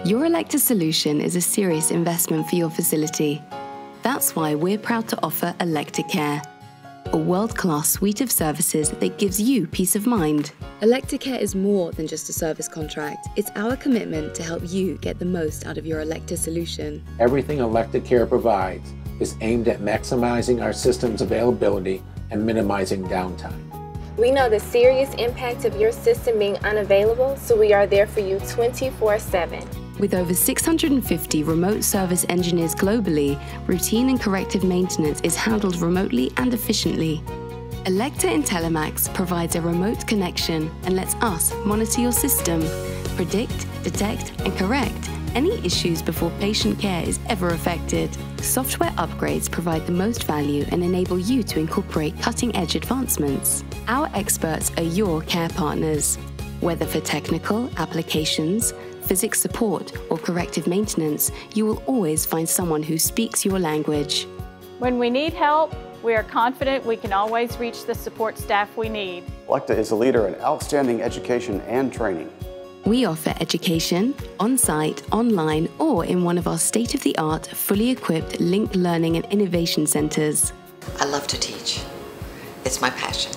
Your Elekta solution is a serious investment for your facility. That's why we're proud to offer Elekta Care, a world-class suite of services that gives you peace of mind. Elekta Care is more than just a service contract. It's our commitment to help you get the most out of your Elekta solution. Everything Elekta Care provides is aimed at maximizing our system's availability and minimizing downtime. We know the serious impact of your system being unavailable, so we are there for you 24/7. With over 650 remote service engineers globally, routine and corrective maintenance is handled remotely and efficiently. Elekta IntelliMax provides a remote connection and lets us monitor your system, predict, detect, and correct any issues before patient care is ever affected. Software upgrades provide the most value and enable you to incorporate cutting-edge advancements. Our experts are your care partners. Whether for technical applications, physics support, or corrective maintenance, you will always find someone who speaks your language. When we need help, we are confident we can always reach the support staff we need. Elekta is a leader in outstanding education and training. We offer education, on-site, online, or in one of our state-of-the-art, fully equipped linked learning and innovation centers. I love to teach. It's my passion.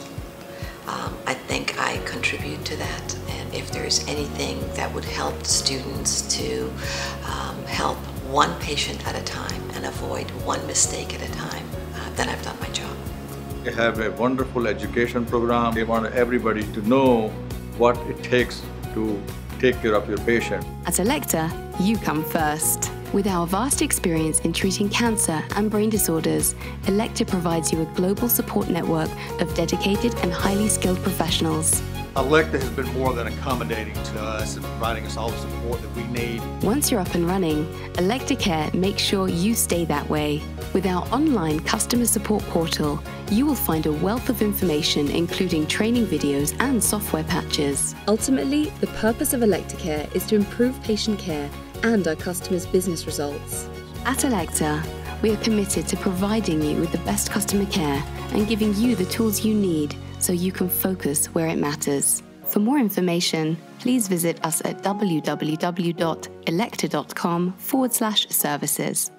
I think I contribute to that, and if there's anything that would help students to help one patient at a time and avoid one mistake at a time, then I've done my job. They have a wonderful education program. They want everybody to know what it takes to take care of your patient. At Elekta, you come first. With our vast experience in treating cancer and brain disorders, Elekta provides you a global support network of dedicated and highly skilled professionals. Elekta has been more than accommodating to us and providing us all the support that we need. Once you're up and running, Elekta Care makes sure you stay that way. With our online customer support portal, you will find a wealth of information, including training videos and software patches. Ultimately, the purpose of Elekta Care is to improve patient care and our customers' business results. At Elekta, we are committed to providing you with the best customer care and giving you the tools you need so you can focus where it matters. For more information, please visit us at www.elekta.com/services.